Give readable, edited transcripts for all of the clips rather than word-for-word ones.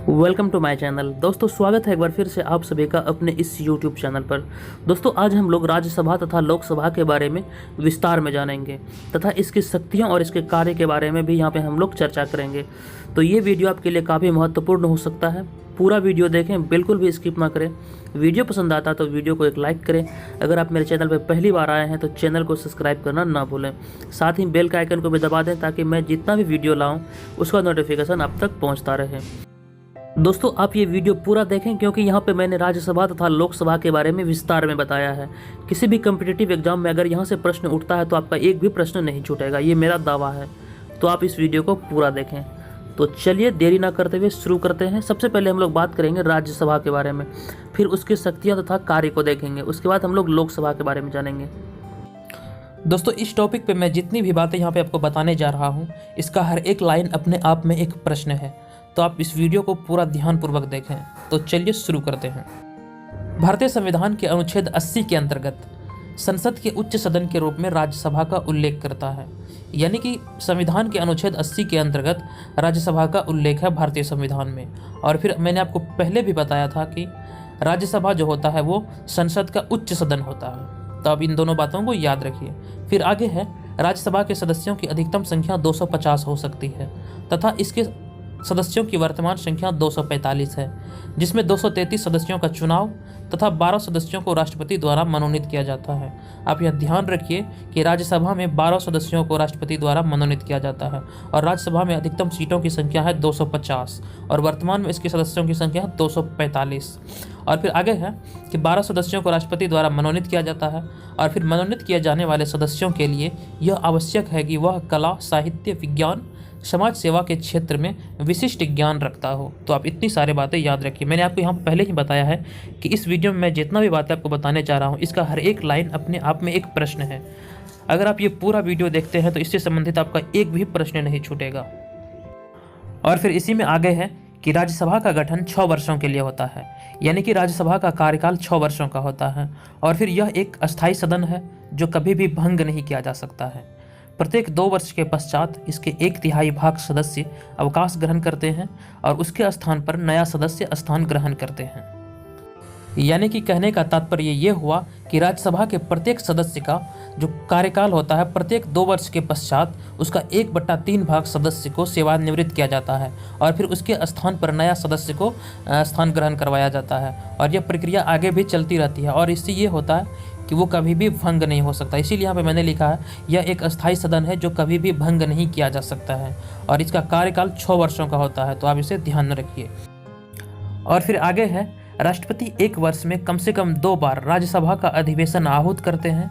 Welcome to my channel. दोस्तों स्वागत है एक बार फिर से आप सभी का अपने इस यूट्यूब चैनल पर। दोस्तों आज हम लोग राज्यसभा तथा लोकसभा के बारे में विस्तार में जानेंगे तथा इसकी शक्तियों और इसके कार्य के बारे में भी यहाँ पे हम लोग चर्चा करेंगे। तो ये वीडियो आपके लिए काफ़ी महत्वपूर्ण हो सकता है। पूरा वीडियो देखें, बिल्कुल भी स्किप ना करें। वीडियो पसंद आता तो वीडियो को एक लाइक करें। अगर आप मेरे चैनल पर पहली बार आए हैं तो चैनल को सब्सक्राइब करना ना भूलें। साथ ही बेल के आइकन को भी दबा दें ताकि मैं जितना भी वीडियो लाऊं उसका नोटिफिकेशन आप तक पहुंचता रहे। दोस्तों आप ये वीडियो पूरा देखें क्योंकि यहाँ पे मैंने राज्यसभा तथा लोकसभा के बारे में विस्तार में बताया है। किसी भी कम्पिटिटिव एग्जाम में अगर यहाँ से प्रश्न उठता है तो आपका एक भी प्रश्न नहीं छूटेगा, ये मेरा दावा है। तो आप इस वीडियो को पूरा देखें। तो चलिए देरी ना करते हुए शुरू करते हैं। सबसे पहले हम लोग बात करेंगे राज्यसभा के बारे में, फिर उसकी शक्तियाँ तथा कार्य को देखेंगे। उसके बाद हम लोग लोकसभा के बारे में जानेंगे। दोस्तों इस टॉपिक पे मैं जितनी भी बातें यहाँ पे आपको बताने जा रहा हूँ, इसका हर एक लाइन अपने आप में एक प्रश्न है। तो आप इस वीडियो को पूरा ध्यानपूर्वक देखें। तो चलिए शुरू करते हैं। भारतीय संविधान के अनुच्छेद 80 के अंतर्गत संसद के उच्च सदन के रूप में राज्यसभा का उल्लेख करता है। यानी कि संविधान के अनुच्छेद 80 के अंतर्गत राज्यसभा का उल्लेख है भारतीय संविधान में। और फिर मैंने आपको पहले भी बताया था कि राज्यसभा जो होता है वो संसद का उच्च सदन होता है। तो आप इन दोनों बातों को याद रखिए। फिर आगे है, राज्यसभा के सदस्यों की अधिकतम संख्या 250 हो सकती है तथा इसके सदस्यों की वर्तमान संख्या 245 है, जिसमें 233 सदस्यों का चुनाव तथा 12 सदस्यों को राष्ट्रपति द्वारा मनोनीत किया जाता है। आप यह ध्यान रखिए कि राज्यसभा में 12 सदस्यों को राष्ट्रपति द्वारा मनोनीत किया जाता है और राज्यसभा में अधिकतम सीटों की संख्या है 250 और वर्तमान में इसके सदस्यों की संख्या 245। और फिर आगे है कि 12 सदस्यों को राष्ट्रपति द्वारा मनोनीत किया जाता है और फिर मनोनीत किए जाने वाले सदस्यों के लिए यह आवश्यक है कि वह कला, साहित्य, विज्ञान, समाज सेवा के क्षेत्र में विशिष्ट ज्ञान रखता हो। तो आप इतनी सारी बातें याद रखिए। मैंने आपको यहाँ पहले ही बताया है कि इस वीडियो में मैं जितना भी बातें आपको बताने जा रहा हूँ, इसका हर एक लाइन अपने आप में एक प्रश्न है। अगर आप ये पूरा वीडियो देखते हैं तो इससे संबंधित आपका एक भी प्रश्न नहीं छूटेगा। और फिर इसी में आगे है कि राज्यसभा का गठन 6 वर्षों के लिए होता है। यानी कि राज्यसभा का कार्यकाल 6 वर्षों का होता है। और फिर यह एक अस्थायी सदन है जो कभी भी भंग नहीं किया जा सकता है। प्रत्येक 2 वर्ष के पश्चात इसके 1/3 भाग सदस्य अवकाश ग्रहण करते हैं और उसके स्थान पर नया सदस्य स्थान ग्रहण करते हैं। यानी कि कहने का तात्पर्य ये हुआ कि राज्यसभा के प्रत्येक सदस्य का जो कार्यकाल होता है, प्रत्येक 2 वर्ष के पश्चात उसका 1/3 भाग सदस्य को सेवानिवृत्त किया जाता है और फिर उसके स्थान पर नया सदस्य को स्थान ग्रहण करवाया जाता है। और यह प्रक्रिया आगे भी चलती रहती है और इससे ये होता है कि वो कभी भी भंग नहीं हो सकता। इसीलिए यहाँ पे मैंने लिखा है यह एक अस्थायी सदन है जो कभी भी भंग नहीं किया जा सकता है और इसका कार्यकाल 6 वर्षों का होता है। तो आप इसे ध्यान में रखिए। और फिर आगे है, राष्ट्रपति 1 वर्ष में कम से कम 2 बार राज्यसभा का अधिवेशन आहूत करते हैं।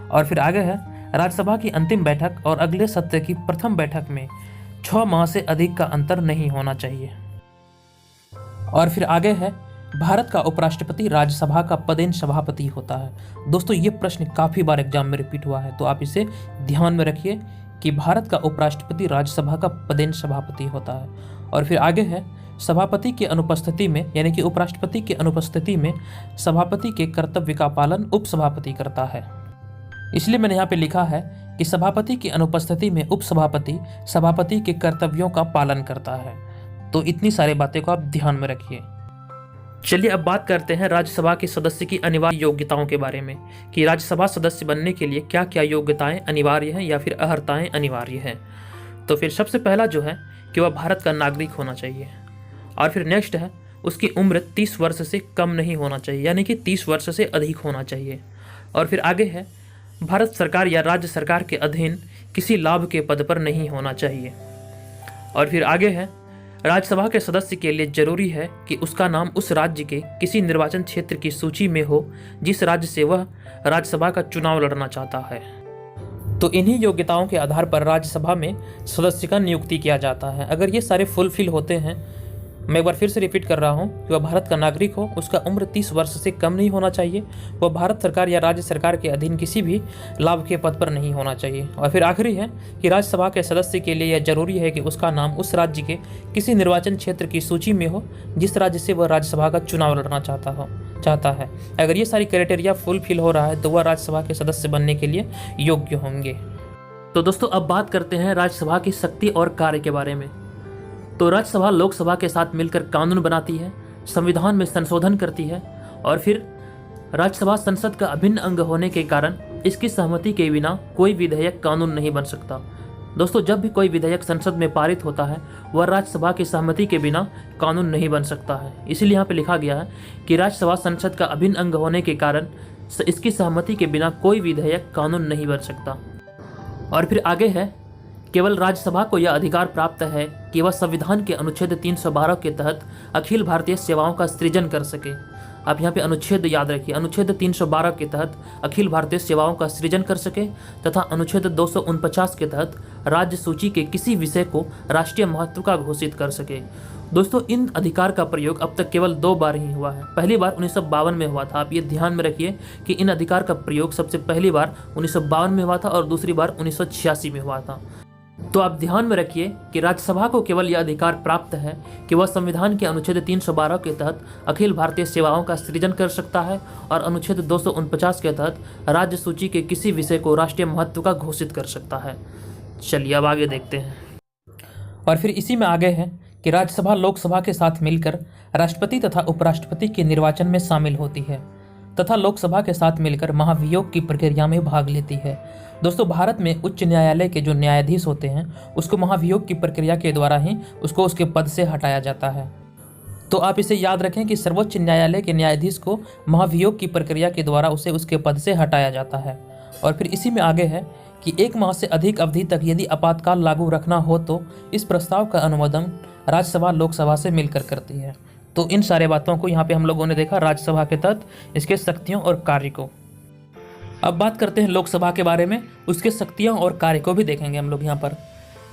और फिर आगे है, राज्यसभा की अंतिम बैठक और अगले सत्र की प्रथम बैठक में 6 माह से अधिक का अंतर नहीं होना चाहिए। और फिर आगे है, भारत का उपराष्ट्रपति राज्यसभा का पदेन सभापति होता है। दोस्तों ये प्रश्न काफ़ी बार एग्जाम में रिपीट हुआ है, तो आप इसे ध्यान में रखिए कि भारत का उपराष्ट्रपति राज्यसभा का पदेन सभापति होता है। और फिर आगे है, सभापति की अनुपस्थिति में यानी कि उपराष्ट्रपति की अनुपस्थिति में सभापति के कर्तव्य का पालन उपसभापति करता है। इसलिए मैंने यहाँ पे लिखा है कि सभापति की अनुपस्थिति में उपसभापति सभापति के कर्तव्यों का पालन करता है। तो इतनी सारी बातें को आप ध्यान में रखिए। चलिए अब बात करते हैं राज्यसभा के सदस्य की अनिवार्य योग्यताओं के बारे में कि राज्यसभा सदस्य बनने के लिए क्या क्या योग्यताएं अनिवार्य हैं या फिर अर्हताएं अनिवार्य हैं। तो फिर सबसे पहला जो है कि वह भारत का नागरिक होना चाहिए। और फिर नेक्स्ट है, उसकी उम्र 30 वर्ष से कम नहीं होना चाहिए, यानी कि 30 वर्ष से अधिक होना चाहिए। और फिर आगे है, भारत सरकार या राज्य सरकार के अधीन किसी लाभ के पद पर नहीं होना चाहिए। और फिर आगे है, राज्यसभा के सदस्य के लिए जरूरी है कि उसका नाम उस राज्य के किसी निर्वाचन क्षेत्र की सूची में हो जिस राज्य से वह राज्यसभा का चुनाव लड़ना चाहता है। तो इन्हीं योग्यताओं के आधार पर राज्यसभा में सदस्य का नियुक्ति किया जाता है। अगर ये सारे फुलफिल होते हैं, मैं एक बार फिर से रिपीट कर रहा हूँ कि वह भारत का नागरिक हो, उसका उम्र 30 वर्ष से कम नहीं होना चाहिए, वह भारत सरकार या राज्य सरकार के अधीन किसी भी लाभ के पद पर नहीं होना चाहिए। और फिर आखिरी है कि राज्यसभा के सदस्य के लिए यह जरूरी है कि उसका नाम उस राज्य के किसी निर्वाचन क्षेत्र की सूची में हो जिस राज्य से वह राज्यसभा का चुनाव लड़ना चाहता है। अगर ये सारी क्राइटेरिया फुलफिल हो रहा है तो वह राज्यसभा के सदस्य बनने के लिए योग्य होंगे। तो दोस्तों अब बात करते हैं राज्यसभा की शक्ति और कार्य के बारे में। तो राज्यसभा लोकसभा के साथ मिलकर कानून बनाती है, संविधान में संशोधन करती है और फिर राज्यसभा संसद का अभिन्न अंग होने के कारण इसकी सहमति के बिना कोई विधेयक कानून नहीं बन सकता। दोस्तों, जब भी कोई विधेयक संसद में पारित होता है वह राज्यसभा की सहमति के बिना कानून नहीं बन सकता है। इसीलिए यहाँ पे लिखा गया है कि राज्यसभा संसद का अभिन्न अंग होने के कारण इसकी सहमति के बिना कोई विधेयक कानून नहीं बन सकता। और फिर आगे है, केवल राज्यसभा को यह अधिकार प्राप्त है कि वह संविधान के अनुच्छेद 312 के तहत अखिल भारतीय सेवाओं का सृजन कर सके। आप यहाँ पे अनुच्छेद याद रखिए, अनुच्छेद 312 के तहत अखिल भारतीय सेवाओं का सृजन कर सके तथा अनुच्छेद 249 के तहत राज्य सूची के किसी विषय को राष्ट्रीय महत्व का घोषित कर सके। दोस्तों, इन अधिकार का प्रयोग अब तक केवल 2 बार ही हुआ है। पहली बार 1952 में हुआ था। आप ये ध्यान में रखिए कि इन अधिकार का प्रयोग सबसे पहली बार 1952 में हुआ था और दूसरी बार 1986 में हुआ था। तो आप ध्यान में रखिए कि राज्यसभा को केवल यह अधिकार प्राप्त है कि वह संविधान के अनुच्छेद 312 के तहत अखिल भारतीय सेवाओं का सृजन कर सकता है और अनुच्छेद 249 के तहत राज्य सूची के किसी विषय को राष्ट्रीय महत्व का घोषित कर सकता है। चलिए अब आगे देखते हैं। और फिर इसी में आगे है कि राज्यसभा लोकसभा के साथ मिलकर राष्ट्रपति तथा उपराष्ट्रपति के निर्वाचन में शामिल होती है तथा लोकसभा के साथ मिलकर महाभियोग की प्रक्रिया में भाग लेती है। दोस्तों, भारत में उच्च न्यायालय के जो न्यायाधीश होते हैं उसको महाभियोग की प्रक्रिया के द्वारा ही उसको उसके पद से हटाया जाता है। तो आप इसे याद रखें कि सर्वोच्च न्यायालय के न्यायाधीश को महाभियोग की प्रक्रिया के द्वारा उसे उसके पद से हटाया जाता है। और फिर इसी में आगे है कि 1 माह से अधिक अवधि तक यदि आपातकाल लागू रखना हो तो इस प्रस्ताव का अनुमोदन राज्यसभा लोकसभा से मिलकर करती है। तो इन सारे बातों को यहाँ पे हम लोगों ने देखा राज्यसभा के तहत इसके शक्तियों और कार्य को। अब बात करते हैं लोकसभा के बारे में, उसके शक्तियों और कार्य को भी देखेंगे हम लोग यहाँ पर।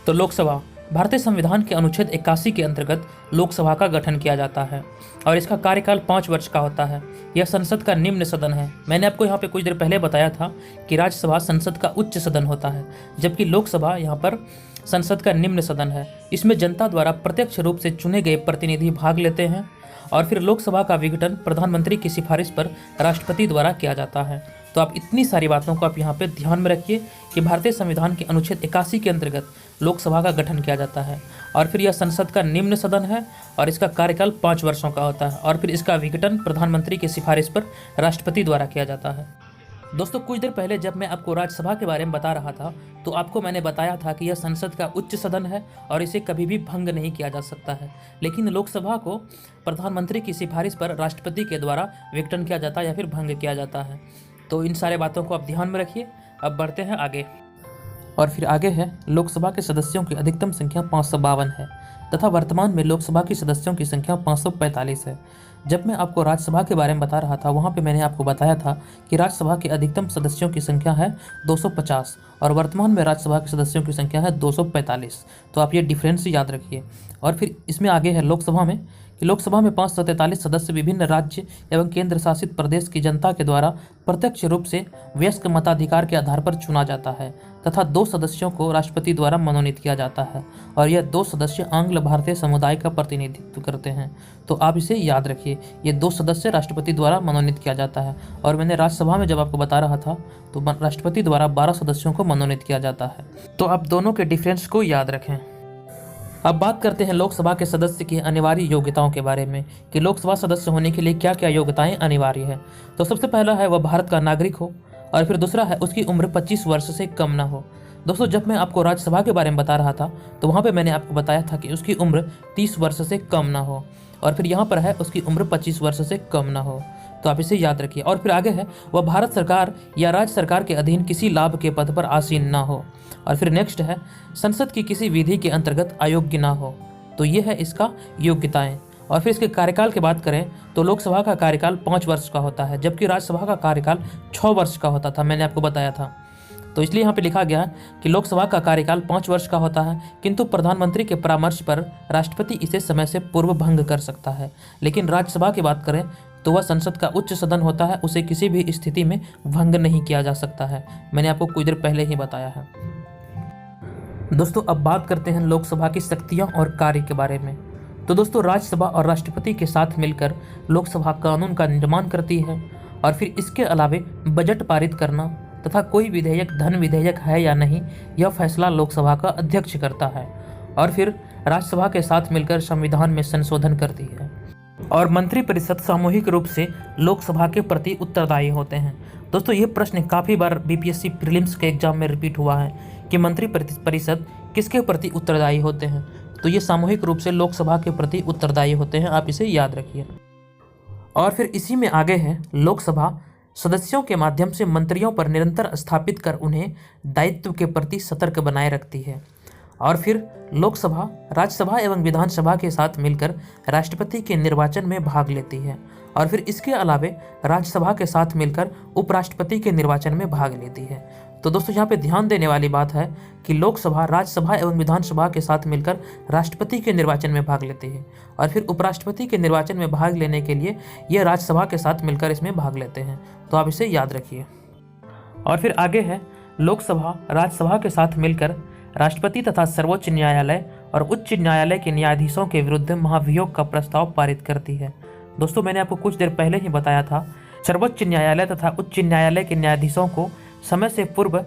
तो लोकसभा भारतीय संविधान के अनुच्छेद 81 के अंतर्गत लोकसभा का गठन किया जाता है और इसका कार्यकाल 5 वर्ष का होता है। यह संसद का निम्न सदन है। मैंने आपको यहाँ पे कुछ देर पहले बताया था कि राज्यसभा संसद का उच्च सदन होता है, जबकि लोकसभा यहाँ पर संसद का निम्न सदन है। इसमें जनता द्वारा प्रत्यक्ष रूप से चुने गए प्रतिनिधि भाग लेते हैं और फिर लोकसभा का विघटन प्रधानमंत्री की सिफारिश पर राष्ट्रपति द्वारा किया जाता है। तो आप इतनी सारी बातों को आप यहाँ पे ध्यान में रखिए कि भारतीय संविधान के अनुच्छेद 81 के अंतर्गत लोकसभा का गठन किया जाता है और फिर यह संसद का निम्न सदन है और इसका कार्यकाल 5 वर्षों का होता है और फिर इसका विघटन प्रधानमंत्री की सिफारिश पर राष्ट्रपति द्वारा किया जाता है। दोस्तों, कुछ देर पहले जब मैं आपको राज्यसभा के बारे में बता रहा था तो आपको मैंने बताया था कि यह संसद का उच्च सदन है और इसे कभी भी भंग नहीं किया जा सकता है, लेकिन लोकसभा को प्रधानमंत्री की सिफारिश पर राष्ट्रपति के द्वारा विघटन किया जाता है या फिर भंग किया जाता है। तो इन सारे बातों को आप ध्यान में रखिए। अब बढ़ते हैं आगे। और फिर आगे है, लोकसभा के सदस्यों की अधिकतम संख्या 552 है तथा वर्तमान में लोकसभा की सदस्यों की संख्या 545 है। जब मैं आपको राज्यसभा के बारे में बता रहा था वहाँ पे मैंने आपको बताया था कि राज्यसभा के अधिकतम सदस्यों की संख्या है 250 और वर्तमान में राज्यसभा के सदस्यों की संख्या है 245। तो आप ये डिफरेंस याद रखिए। और फिर इसमें आगे है लोकसभा में कि लोकसभा में 543 सदस्य विभिन्न राज्य एवं केंद्र शासित प्रदेश की जनता के द्वारा प्रत्यक्ष रूप से वयस्क मताधिकार के आधार पर चुना जाता है तथा 2 सदस्यों को राष्ट्रपति द्वारा मनोनीत किया जाता है और यह 2 सदस्य आंग्ल भारतीय समुदाय का प्रतिनिधित्व करते हैं। तो आप इसे याद रखिए, ये 2 सदस्य राष्ट्रपति द्वारा मनोनीत किया जाता है और मैंने राज्यसभा में जब आपको बता रहा था तो राष्ट्रपति द्वारा 12 सदस्यों को मनोनीत किया जाता है। तो आप दोनों के डिफरेंस को याद रखें। अब बात करते हैं लोकसभा के सदस्य की अनिवार्य योग्यताओं के बारे में कि लोकसभा सदस्य होने के लिए क्या क्या योग्यताएं अनिवार्य है। तो सबसे पहला है वह भारत का नागरिक हो और फिर दूसरा है उसकी उम्र 25 वर्ष से कम ना हो। दोस्तों, जब मैं आपको राज्यसभा के बारे में बता रहा था तो वहाँ पे मैंने आपको बताया था कि उसकी उम्र 30 वर्ष से कम ना हो और फिर यहाँ पर है उसकी उम्र 25 वर्ष से कम ना हो। तो आप इसे याद रखिए। और फिर आगे है वह भारत सरकार या राज्य सरकार के अधीन किसी लाभ के पद पर आसीन ना हो। और फिर नेक्स्ट है संसद की किसी विधि के अंतर्गत अयोग्य ना हो। तो ये है इसका योग्यताएं। और फिर इसके कार्यकाल की बात करें तो लोकसभा का कार्यकाल 5 वर्ष का होता है जबकि राज्यसभा का कार्यकाल 6 वर्ष का होता था, मैंने आपको बताया था। तो इसलिए यहाँ पे लिखा गया कि लोकसभा का कार्यकाल 5 वर्ष का होता है, किंतु प्रधानमंत्री के परामर्श पर राष्ट्रपति इसे समय से पूर्व भंग कर सकता है। लेकिन राज्यसभा की बात करें तो वह संसद का उच्च सदन होता है, उसे किसी भी स्थिति में भंग नहीं किया जा सकता है। मैंने आपको कुछ देर पहले ही बताया है। दोस्तों, अब बात करते हैं लोकसभा की शक्तियाँ और कार्य के बारे में। तो दोस्तों, राज्यसभा और राष्ट्रपति के साथ मिलकर लोकसभा कानून का निर्माण करती है और फिर इसके अलावे बजट पारित करना तथा कोई विधेयक धन विधेयक है या नहीं, यह फैसला लोकसभा का अध्यक्ष करता है। और फिर राज्यसभा के साथ मिलकर संविधान में संशोधन करती है। और मंत्रिपरिषद सामूहिक रूप से लोकसभा के प्रति उत्तरदायी होते हैं। दोस्तों ये प्रश्न काफ़ी बार बीपीएससी प्रीलिम्स के एग्जाम में रिपीट हुआ है कि मंत्रिपरिषद किसके प्रति उत्तरदायी होते हैं। तो ये सामूहिक रूप से लोकसभा के प्रति उत्तरदायी होते हैं, आप इसे याद रखिए। और फिर इसी में आगे है, लोकसभा सदस्यों के माध्यम से मंत्रियों पर निरंतर स्थापित कर उन्हें दायित्व के प्रति सतर्क बनाए रखती है। और फिर लोकसभा राज्यसभा एवं विधानसभा के साथ मिलकर राष्ट्रपति के निर्वाचन में भाग लेती है। और फिर इसके अलावे राज्यसभा के साथ मिलकर उपराष्ट्रपति के निर्वाचन में भाग लेती है। तो दोस्तों यहाँ पे ध्यान देने वाली बात है कि लोकसभा राज्यसभा एवं विधानसभा के साथ मिलकर राष्ट्रपति के निर्वाचन में भाग लेती है। और फिर उपराष्ट्रपति के निर्वाचन में भाग लेने के लिए ये राज्यसभा के साथ मिलकर इसमें भाग लेते हैं। तो आप इसे याद रखिए। और फिर आगे है, लोकसभा राज्यसभा के साथ मिलकर राष्ट्रपति तथा सर्वोच्च न्यायालय और उच्च न्यायालय के न्यायाधीशों के विरुद्ध महाभियोग का प्रस्ताव पारित करती है। दोस्तों मैंने आपको कुछ देर पहले ही बताया था, सर्वोच्च न्यायालय तथा उच्च न्यायालय के न्यायाधीशों को समय से पूर्व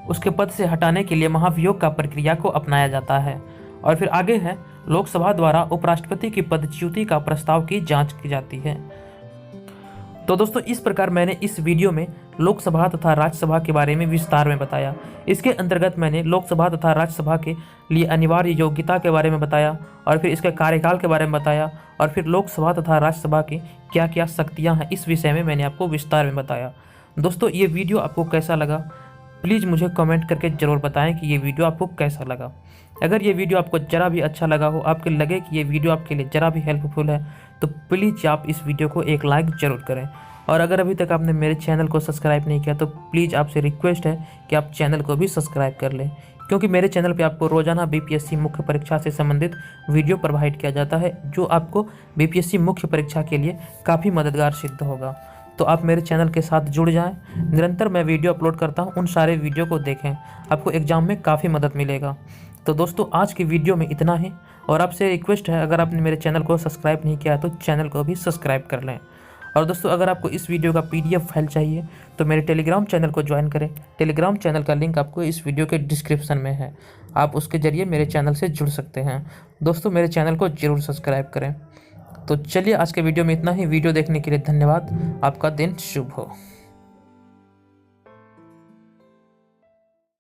उसके पद से हटाने के लिए महाभियोग का प्रक्रिया को अपनाया जाता है। और फिर आगे है, लोकसभा द्वारा उपराष्ट्रपति की पदच्युति का प्रस्ताव की जाँच की जाती है। तो दोस्तों इस प्रकार मैंने इस वीडियो में लोकसभा तथा राज्यसभा के बारे में विस्तार में बताया। इसके अंतर्गत मैंने लोकसभा तथा राज्यसभा के लिए अनिवार्य योग्यता के बारे में बताया, और फिर इसके कार्यकाल के बारे में बताया, और फिर लोकसभा तथा राज्यसभा की क्या क्या शक्तियां हैं इस विषय में मैंने आपको विस्तार में बताया। दोस्तों ये वीडियो आपको कैसा लगा प्लीज़ मुझे कमेंट करके ज़रूर बताएं कि ये वीडियो आपको कैसा लगा। अगर ये वीडियो आपको ज़रा भी अच्छा लगा हो, आपके लगे कि ये वीडियो आपके लिए ज़रा भी हेल्पफुल है, तो प्लीज़ आप इस वीडियो को एक लाइक ज़रूर करें। और अगर अभी तक आपने मेरे चैनल को सब्सक्राइब नहीं किया तो प्लीज़ आपसे रिक्वेस्ट है कि आप चैनल को भी सब्सक्राइब कर लें, क्योंकि मेरे चैनल पे आपको रोज़ाना बीपीएससी मुख्य परीक्षा से संबंधित वीडियो प्रोवाइड किया जाता है, जो आपको बीपीएससी मुख्य परीक्षा के लिए काफ़ी मददगार सिद्ध होगा। तो आप मेरे चैनल के साथ जुड़ जाएं। निरंतर मैं वीडियो अपलोड करता हूं, उन सारे वीडियो को देखें, आपको एग्ज़ाम में काफ़ी मदद मिलेगा। तो दोस्तों आज की वीडियो में इतना ही, और आपसे रिक्वेस्ट है अगर आपने मेरे चैनल को सब्सक्राइब नहीं किया तो चैनल को भी सब्सक्राइब कर लें। और दोस्तों अगर आपको इस वीडियो का PDF फाइल चाहिए तो मेरे टेलीग्राम चैनल को ज्वाइन करें। टेलीग्राम चैनल का लिंक आपको इस वीडियो के डिस्क्रिप्शन में है, आप उसके ज़रिए मेरे चैनल से जुड़ सकते हैं। दोस्तों मेरे चैनल को ज़रूर सब्सक्राइब करें। तो चलिए आज के वीडियो में इतना ही। वीडियो देखने के लिए धन्यवाद। आपका दिन शुभ हो।